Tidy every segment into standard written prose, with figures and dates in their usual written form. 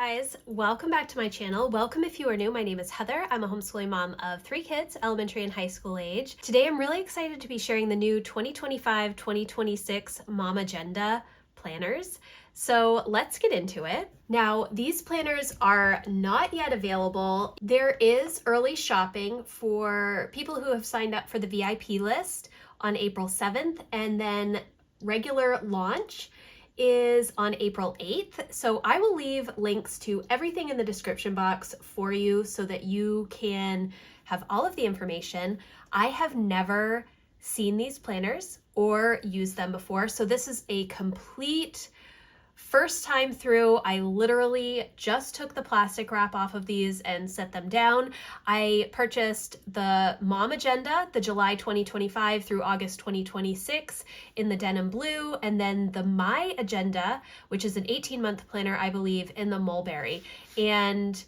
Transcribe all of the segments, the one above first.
guys, welcome back to my channel. Welcome if you are new. My name is Heather. I'm a homeschooling mom of 3 kids, elementary and high school age. Today I'm really excited to be sharing the new 2025-2026 Momagenda planners. So let's get into it. Now, these planners are not yet available. There is early shopping for people who have signed up for the VIP list on April 7th, and then regular launch is on April 8th. So I will leave links to everything in the description box for you so that you can have all of the information. I have never seen these planners or used them before, so this is a complete first time through. I literally just took the plastic wrap off of these and set them down. I purchased the Momagenda, the July 2025 through August 2026 in the denim blue, and then the My Agenda, which is an 18-month planner, I believe, in the mulberry. And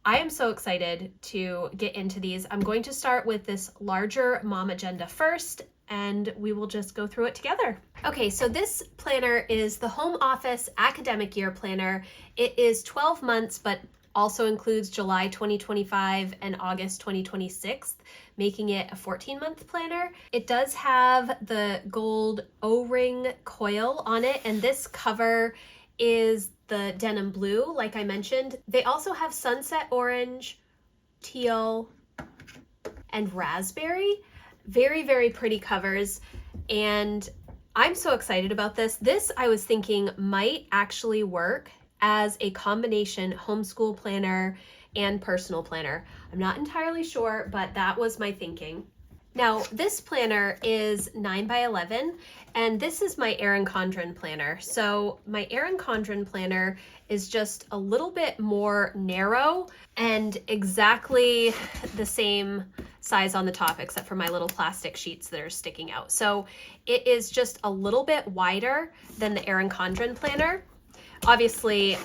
I am so excited to get into these. I'm going to start with this larger Momagenda first, and we will just go through it together. Okay, so this planner is the Home Office Academic Year Planner. It is 12 months, but also includes July 2025 and August 2026, making it a 14-month planner. It does have the gold O-ring coil on it, and this cover is the denim blue, like I mentioned. They also have sunset orange, teal, and raspberry. Very, very pretty covers, and I'm so excited about this. This, I was thinking, might actually work as a combination homeschool planner and personal planner. I'm not entirely sure, but that was my thinking. Now, this planner is 9 by 11, and this is my Erin Condren planner. So my Erin Condren planner is just a little bit more narrow and exactly the same size on the top, except for my little plastic sheets that are sticking out. So it is just a little bit wider than the Erin Condren planner. Obviously,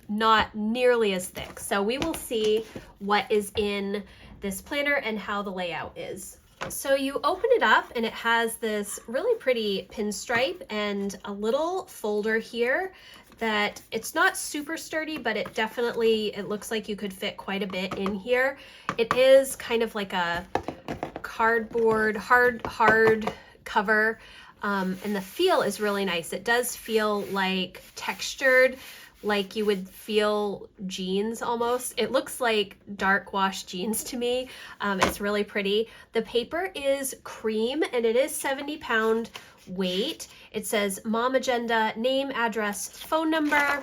not nearly as thick. So we will see what is in this planner and how the layout is. So you open it up and it has this really pretty pinstripe and a little folder here that it's not super sturdy, but it looks like you could fit quite a bit in here. It is kind of like a cardboard, hard cover, and the feel is really nice. It does feel like textured, like you would feel jeans almost. It looks like dark wash jeans to me. It's really pretty. The paper is cream and it is 70-pound weight. It says Momagenda, name, address, phone number.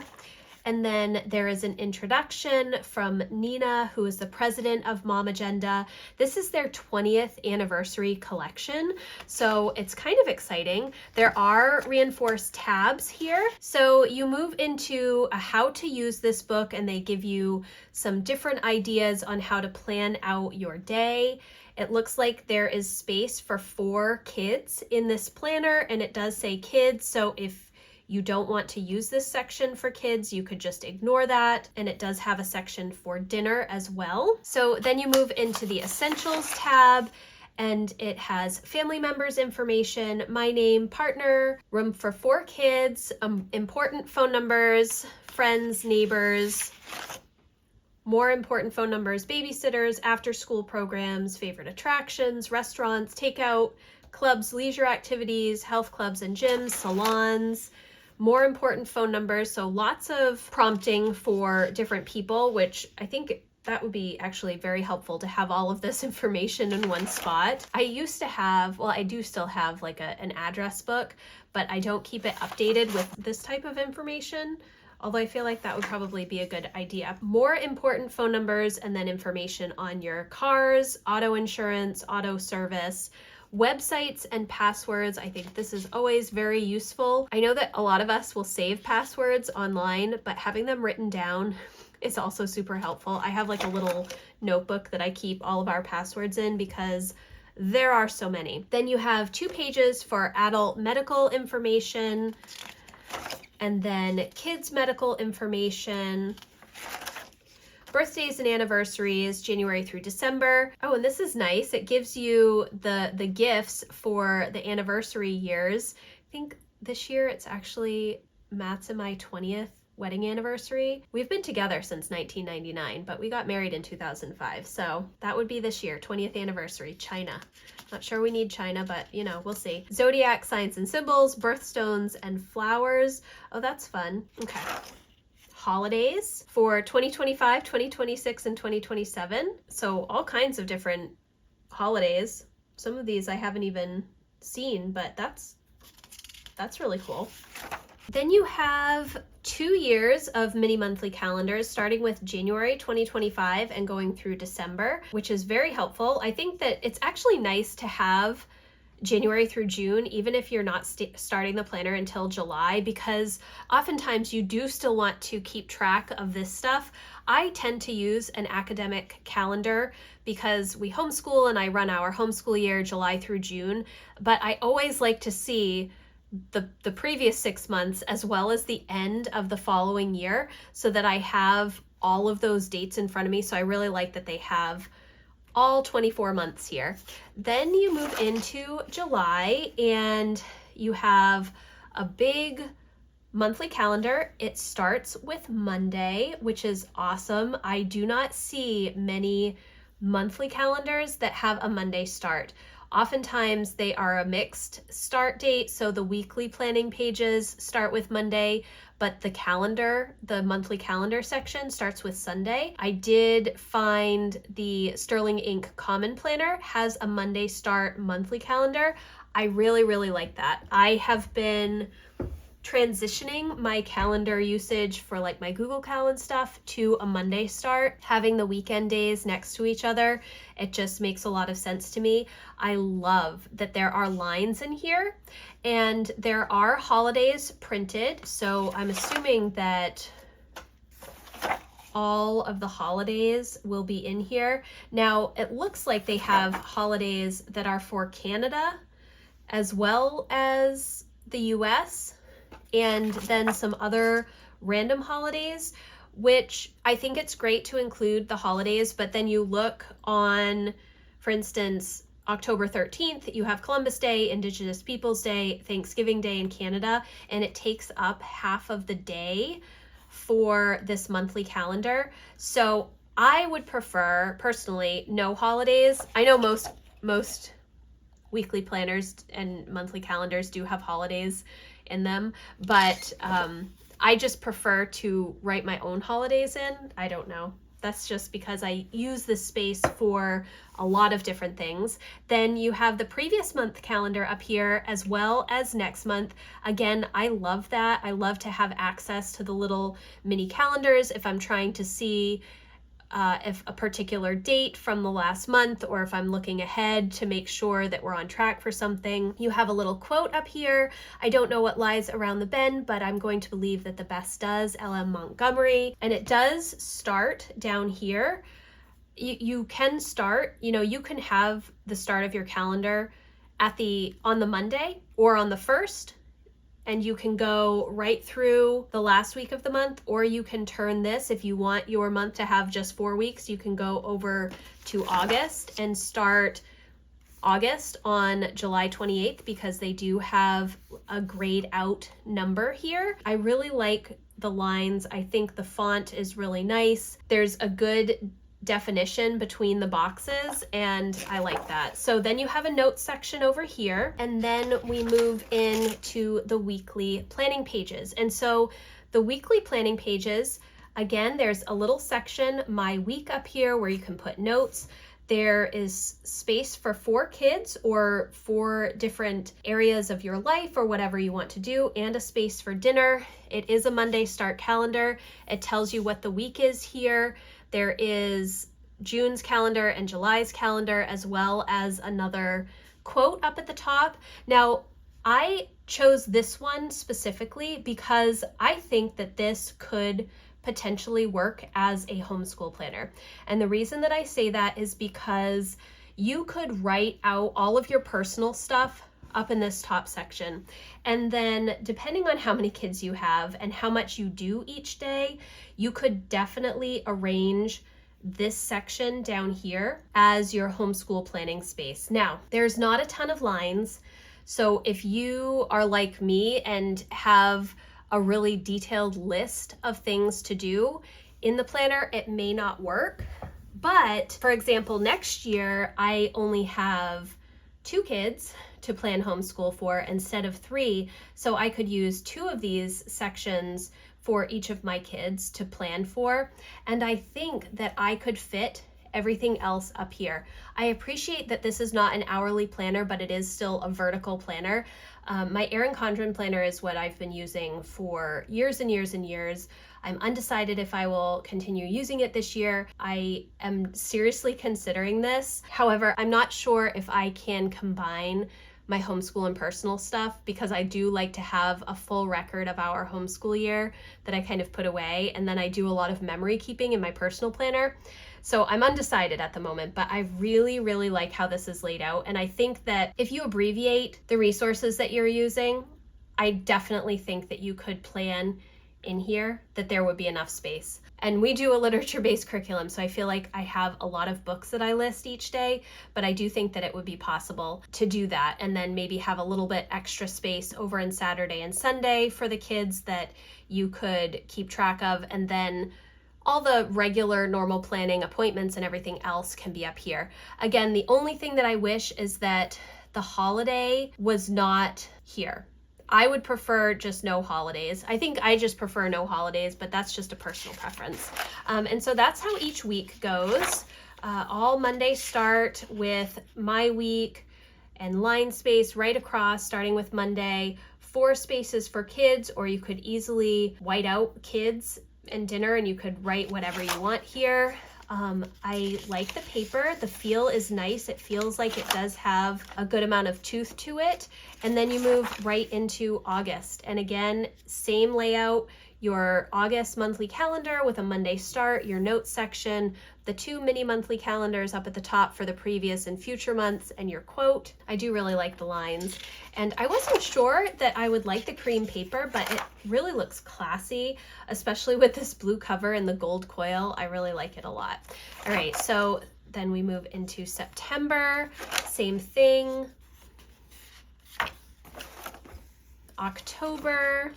And then there is an introduction from Nina, who is the president of Momagenda. This is their 20th anniversary collection, so it's kind of exciting. There are reinforced tabs here. So you move into a how to use this book, and they give you some different ideas on how to plan out your day. It looks like there is space for 4 kids in this planner, and it does say kids, so if you don't want to use this section for kids, you could just ignore that. And it does have a section for dinner as well. So then you move into the Essentials tab, and it has family members information, my name, partner, room for 4 kids, important phone numbers, friends, neighbors, more important phone numbers, babysitters, after school programs, favorite attractions, restaurants, takeout, clubs, leisure activities, health clubs and gyms, salons, more important phone numbers. So lots of prompting for different people, which I think that would be actually very helpful to have all of this information in one spot. I used to have, well, I do still have like an address book, but I don't keep it updated with this type of information, although I feel like that would probably be a good idea. More important phone numbers, and then information on your cars, auto insurance, auto service, websites and passwords. I think this is always very useful. I know that a lot of us will save passwords online, but having them written down is also super helpful. I have like a little notebook that I keep all of our passwords in because there are so many. Then you have 2 pages for adult medical information, and then kids medical information, birthdays and anniversaries, January through December. Oh, and this is nice. It gives you the gifts for the anniversary years. I think this year it's actually Matt's and my 20th wedding anniversary. We've been together since 1999, but we got married in 2005. So that would be this year, 20th anniversary, China. Not sure we need China, but you know, we'll see. Zodiac signs and symbols, birthstones and flowers. Oh, that's fun. Okay. Holidays for 2025, 2026, and 2027. So all kinds of different holidays. Some of these I haven't even seen, but that's really cool. Then you have 2 years of mini monthly calendars starting with January 2025 and going through December, which is very helpful. I think that it's actually nice to have January through June, even if you're not starting the planner until July, because oftentimes you do still want to keep track of this stuff. I tend to use an academic calendar because we homeschool and I run our homeschool year July through June, but I always like to see the previous 6 months as well as the end of the following year so that I have all of those dates in front of me. So I really like that they have all 24 months here. Then you move into July and you have a big monthly calendar. It starts with Monday, which is awesome. I do not see many monthly calendars that have a Monday start. Oftentimes they are a mixed start date, so the weekly planning pages start with Monday, but the calendar, the monthly calendar section starts with Sunday. I did find the Sterling Ink Common Planner has a Monday start monthly calendar. I really, really like that. I have been transitioning my calendar usage for like my Google Calendar stuff to a Monday start, having the weekend days next to each other. It just makes a lot of sense to me. I love that there are lines in here and there are holidays printed. So I'm assuming that all of the holidays will be in here. Now it looks like they have holidays that are for Canada as well as the US, and then some other random holidays, which I think it's great to include the holidays, but then you look on, for instance, October 13th, you have Columbus Day, Indigenous Peoples Day, Thanksgiving Day in Canada, and it takes up half of the day for this monthly calendar. So I would prefer, personally, no holidays. I know most weekly planners and monthly calendars do have holidays in them, but I just prefer to write my own holidays in. I don't know. That's just because I use this space for a lot of different things. Then you have the previous month calendar up here as well as next month. Again, I love that. I love to have access to the little mini calendars if I'm trying to see if a particular date from the last month, or if I'm looking ahead to make sure that we're on track for something. You have a little quote up here. I don't know what lies around the bend, but I'm going to believe that the best does, L.M. Montgomery. And it does start down here. You can start, you can have the start of your calendar on the Monday or on the 1st, and you can go right through the last week of the month, or you can turn this, if you want your month to have just 4 weeks, you can go over to August and start August on July 28th, because they do have a grayed out number here. I really like the lines. I think the font is really nice. There's a good definition between the boxes, and I like that. So then you have a notes section over here, and then we move into the weekly planning pages. And so the weekly planning pages, again, there's a little section, My Week, up here where you can put notes. There is space for 4 kids or 4 different areas of your life or whatever you want to do, and a space for dinner. It is a Monday start calendar. It tells you what the week is here. There is June's calendar and July's calendar, as well as another quote up at the top. Now, I chose this one specifically because I think that this could potentially work as a homeschool planner. And the reason that I say that is because you could write out all of your personal stuff up in this top section. And then depending on how many kids you have and how much you do each day, you could definitely arrange this section down here as your homeschool planning space. Now, there's not a ton of lines. So if you are like me and have a really detailed list of things to do in the planner, it may not work. But for example, next year, I only have 2 kids to plan homeschool for instead of 3. So I could use 2 of these sections for each of my kids to plan for. And I think that I could fit everything else up here. I appreciate that this is not an hourly planner, but it is still a vertical planner. My Erin Condren planner is what I've been using for years and years and years. I'm undecided if I will continue using it this year. I am seriously considering this. However, I'm not sure if I can combine my homeschool and personal stuff, because I do like to have a full record of our homeschool year that I kind of put away, and then I do a lot of memory keeping in my personal planner. So I'm undecided at the moment, but I really, really like how this is laid out. And I think that if you abbreviate the resources that you're using, I definitely think that you could plan in here that there would be enough space. And we do a literature-based curriculum, so I feel like I have a lot of books that I list each day, but I do think that it would be possible to do that and then maybe have a little bit extra space over on Saturday and Sunday for the kids that you could keep track of, and then all the regular normal planning appointments and everything else can be up here. Again, the only thing that I wish is that the holiday was not here. I would prefer just no holidays. I think I just prefer no holidays, but that's just a personal preference. And so that's how each week goes. All Mondays start with my week and line space right across, starting with Monday, 4 spaces for kids, or you could easily white out kids and dinner and you could write whatever you want here. I like the paper. The feel is nice. It feels like it does have a good amount of tooth to it. And then you move right into August. And again, same layout, your August monthly calendar with a Monday start, your notes section, the 2 mini monthly calendars up at the top for the previous and future months, and your quote. I do really like the lines. And I wasn't sure that I would like the cream paper, but it really looks classy, especially with this blue cover and the gold coil. I really like it a lot. All right, so then we move into September, same thing. October.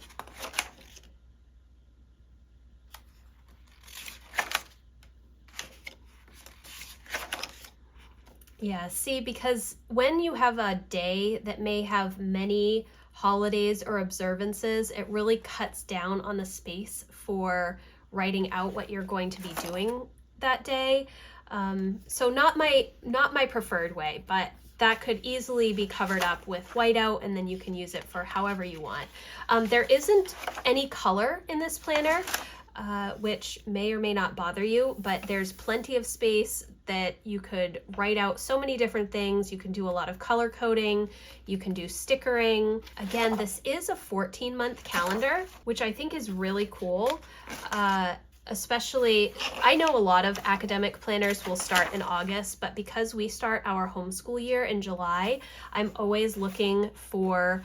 Yeah, see, because when you have a day that may have many holidays or observances, it really cuts down on the space for writing out what you're going to be doing that day. So not my preferred way, but that could easily be covered up with whiteout, and then you can use it for however you want. There isn't any color in this planner, which may or may not bother you, but there's plenty of space that you could write out so many different things. You can do a lot of color coding, you can do stickering. Again, this is a 14-month calendar, which I think is really cool. Especially, I know a lot of academic planners will start in August, but because we start our homeschool year in July, I'm always looking for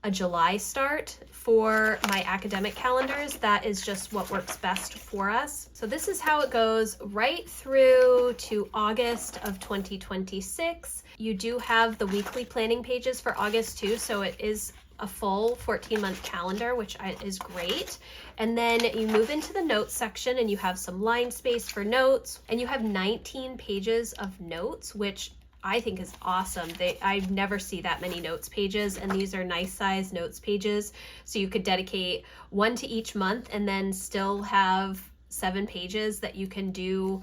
a July start for my academic calendars. That is just what works best for us. So this is how it goes right through to August of 2026. You do have the weekly planning pages for August too, so it is a full 14-month calendar, which is great. And then you move into the notes section and you have some line space for notes, and you have 19 pages of notes, which I think is awesome. I never see that many notes pages, and these are nice size notes pages. So you could dedicate 1 to each month and then still have 7 pages that you can do,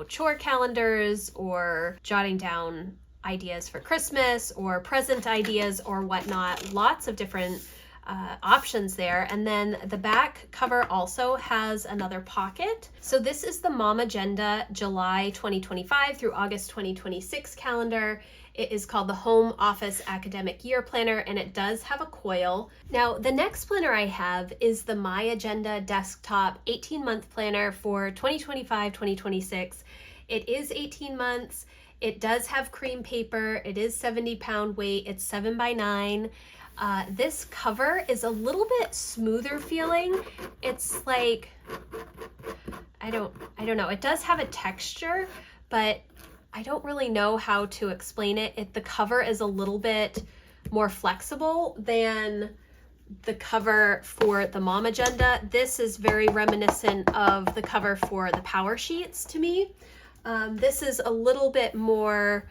chore calendars or jotting down ideas for Christmas or present ideas or whatnot. Lots of different options there. And then the back cover also has another pocket. So this is the Momagenda July 2025 through August 2026 calendar. It is called the Home Office Academic Year Planner, and it does have a coil. Now, the next planner I have is the My Agenda Desktop 18-month planner for 2025-2026. It is 18 months. It does have cream paper. It is 70-pound weight. It's 7x9. This cover is a little bit smoother feeling. It's like, I don't know. It does have a texture, but I don't really know how to explain it. The cover is a little bit more flexible than the cover for the Momagenda. This is very reminiscent of the cover for the Power Sheets to me. This is a little bit more,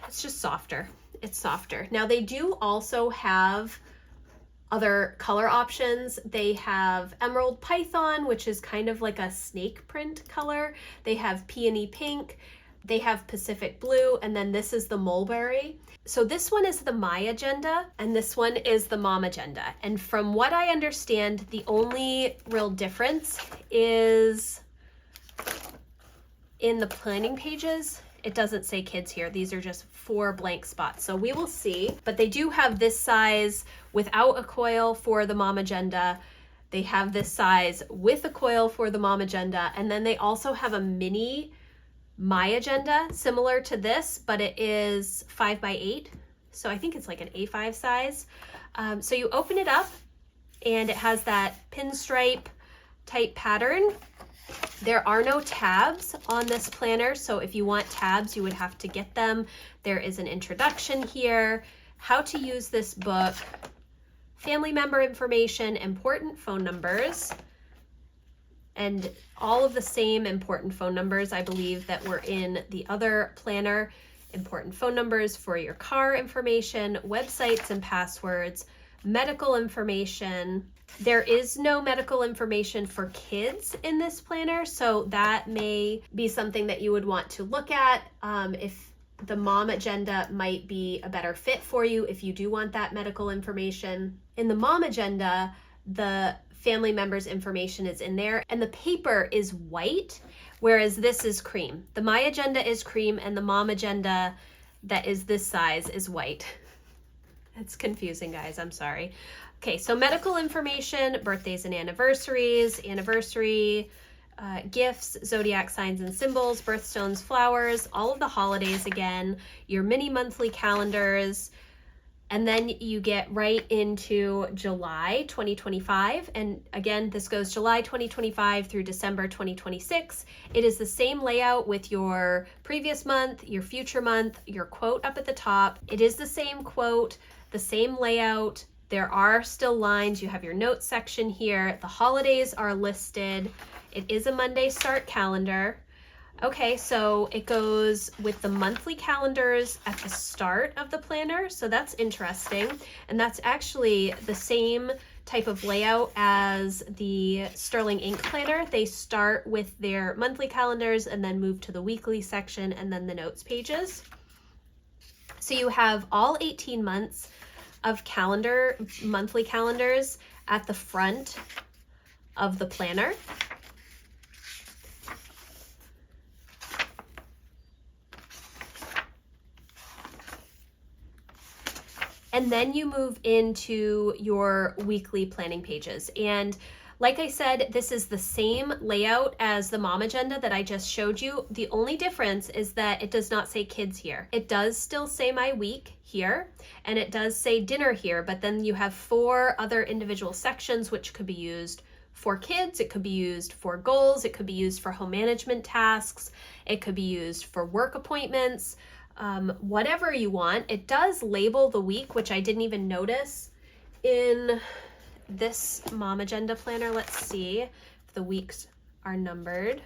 it's just softer. It's softer. Now they do also have other color options. They have Emerald Python, which is kind of like a snake print color. They have Peony Pink. They have Pacific Blue, and then this is the Mulberry. So this one is the My Agenda, and this one is the Momagenda. And from what I understand, the only real difference is in the planning pages. It doesn't say kids here. These are just 4 blank spots. So we will see, but they do have this size without a coil for the Momagenda. They have this size with a coil for the Momagenda, and then they also have a mini My Agenda similar to this, but it is 5x8. So I think it's like an A5 size. So you open it up and it has that pinstripe type pattern. There are no tabs on this planner, so if you want tabs, you would have to get them. There is an introduction here, how to use this book, family member information, important phone numbers, and all of the same important phone numbers, I believe, that were in the other planner. Important phone numbers for your car information, websites and passwords, medical information. There is no medical information for kids in this planner, so that may be something that you would want to look at if the Momagenda might be a better fit for you if you do want that medical information. In the Momagenda, the family members' information is in there, and the paper is white, whereas this is cream. The My Agenda is cream, and the Momagenda that is this size is white. It's confusing, guys, I'm sorry. Okay, so medical information, birthdays and anniversaries, gifts, zodiac signs and symbols, birthstones, flowers, all of the holidays again, your mini monthly calendars, and then you get right into July 2025. And again, this goes July 2025 through December 2026. It is the same layout with your previous month, your future month, your quote up at the top. It is the same quote, the same layout. There are still lines. You have your notes section here. The holidays are listed. It is a Monday start calendar. Okay, so it goes with the monthly calendars at the start of the planner. So that's interesting. And that's actually the same type of layout as the Sterling Ink planner. They start with their monthly calendars and then move to the weekly section and then the notes pages. So you have all 18 months of monthly calendars at the front of the planner. And then you move into your weekly planning pages. And like I said, this is the same layout as the Momagenda that I just showed you. The only difference is that it does not say kids here. It does still say my week here, and it does say dinner here, but then you have 4 other individual sections which could be used for kids, it could be used for goals, it could be used for home management tasks, it could be used for work appointments, whatever you want. It does label the week, which I didn't even notice in this Momagenda planner. Let's see if the weeks are numbered.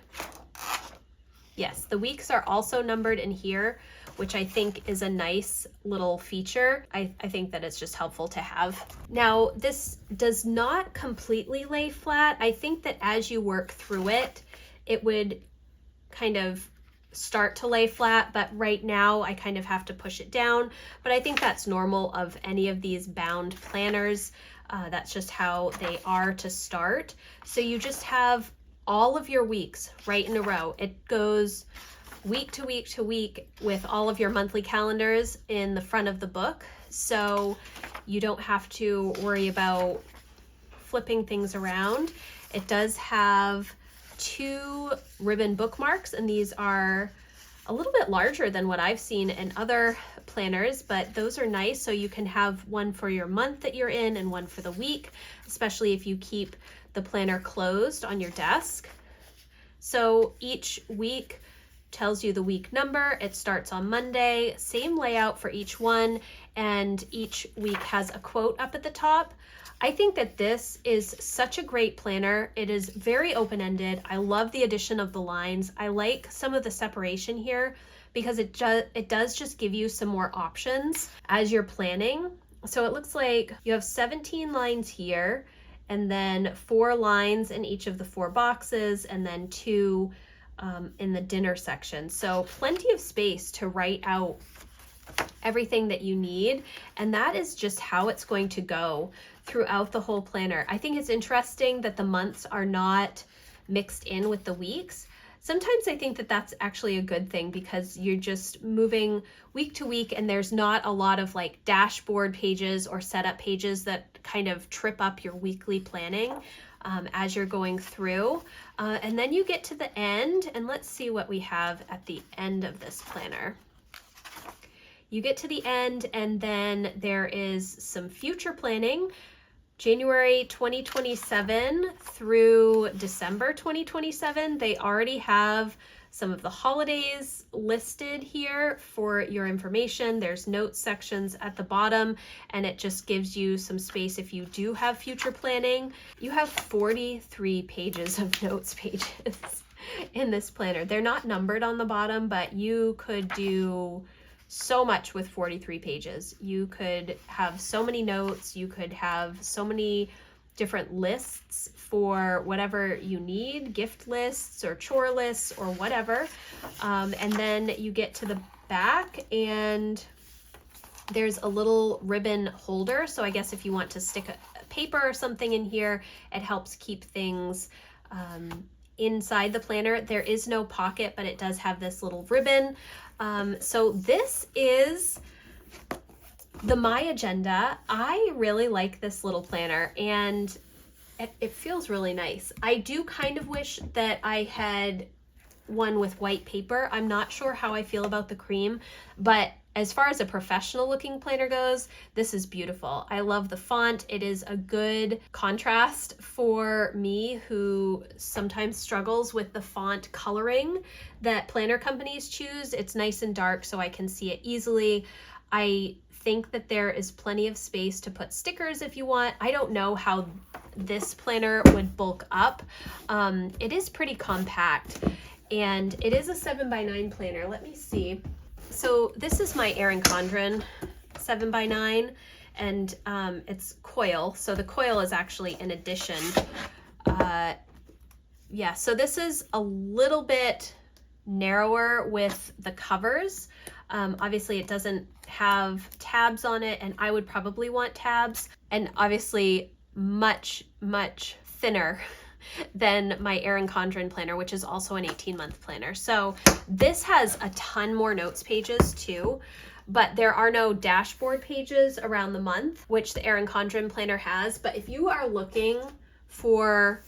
Yes, the weeks are also numbered in here, which I think is a nice little feature. I think that it's just helpful to have. Now, this does not completely lay flat. I think that as you work through it, it would kind of start to lay flat, but right now I kind of have to push it down. But I think that's normal of any of these bound planners. That's just how they are to start. So you just have all of your weeks right in a row. It goes week to week to week with all of your monthly calendars in the front of the book. So you don't have to worry about flipping things around. It does have 2 ribbon bookmarks, and these are a little bit larger than what I've seen in other planners, but those are nice. So you can have one for your month that you're in and one for the week, especially if you keep the planner closed on your desk. So each week tells you the week number. It starts on Monday, same layout for each one. and each week has a quote up at the top. I think that this is such a great planner. It is very open-ended. I love the addition of the lines. I like some of the separation here because it does just give you some more options as you're planning. So it looks like you have 17 lines here, and then 4 lines in each of the 4 boxes, and then 2 in the dinner section. So plenty of space to write out everything that you need, and that is just how it's going to go throughout the whole planner. I think it's interesting that the months are not mixed in with the weeks. Sometimes I think that that's actually a good thing because you're just moving week to week and there's not a lot of like dashboard pages or setup pages that kind of trip up your weekly planning as you're going through. And then you get to the end, and let's see what we have at the end of this planner. You get to the end, and then there is some future planning, January 2027 through December 2027. They already have some of the holidays listed here for your information. There's notes sections at the bottom, and it just gives you some space if you do have future planning. You have 43 pages of notes pages in this planner. They're not numbered on the bottom, but you could do so much with 43 pages. You could have so many notes, you could have so many different lists for whatever you need, gift lists or chore lists or whatever. And then you get to the back and there's a little ribbon holder. So I guess if you want to stick a paper or something in here, it helps keep things inside the planner. There is no pocket, but it does have this little ribbon. So this is the Momagenda. I really like this little planner, and it feels really nice. I do kind of wish that I had one with white paper. I'm not sure how I feel about the cream, but as far as a professional looking planner goes, this is beautiful. I love the font. It is a good contrast for me who sometimes struggles with the font coloring that planner companies choose. It's nice and dark so I can see it easily. I think that there is plenty of space to put stickers if you want. I don't know how this planner would bulk up. It is pretty compact, and it is a 7x9 planner. Let me see. So this is my Erin Condren 7x9, and it's coil. So the coil is actually an addition. Yeah, so this is a little bit narrower with the covers. Obviously it doesn't have tabs on it, and I would probably want tabs, and obviously much thinner than my Erin Condren planner, which is also an 18-month planner. So this has a ton more notes pages too, but there are no dashboard pages around the month, which the Erin Condren planner has. But if you are looking for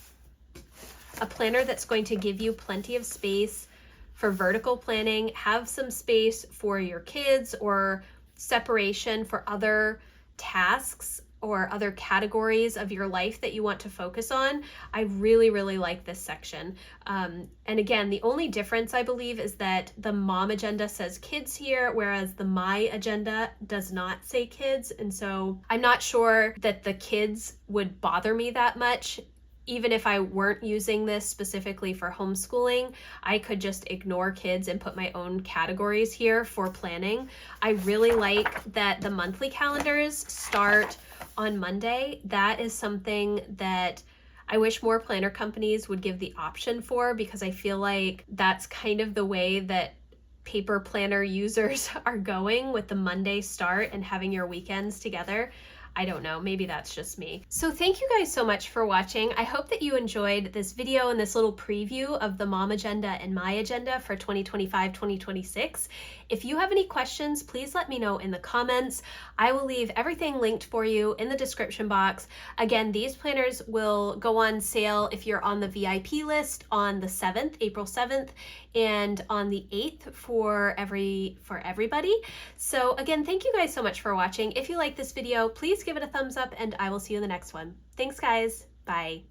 a planner that's going to give you plenty of space for vertical planning, have some space for your kids, or separation for other tasks or other categories of your life that you want to focus on, I really like this section. And again, the only difference I believe is that the Momagenda says kids here, whereas the Momagenda does not say kids. And so I'm not sure that the kids would bother me that much. Even if I weren't using this specifically for homeschooling, I could just ignore kids and put my own categories here for planning. I really like that the monthly calendars start on Monday. That is something that I wish more planner companies would give the option for, because I feel like that's kind of the way that paper planner users are going, with the Monday start and having your weekends together. I don't know, maybe that's just me. So thank you guys so much for watching. I hope that you enjoyed this video and this little preview of the Momagenda and my agenda for 2025-2026. If you have any questions, please let me know in the comments. I will leave everything linked for you in the description box. Again, these planners will go on sale if you're on the VIP list on the 7th, April 7th, and on the 8th for everybody. So again, thank you guys so much for watching. If you like this video, please give it a thumbs up, and I will see you in the next one. Thanks guys, bye.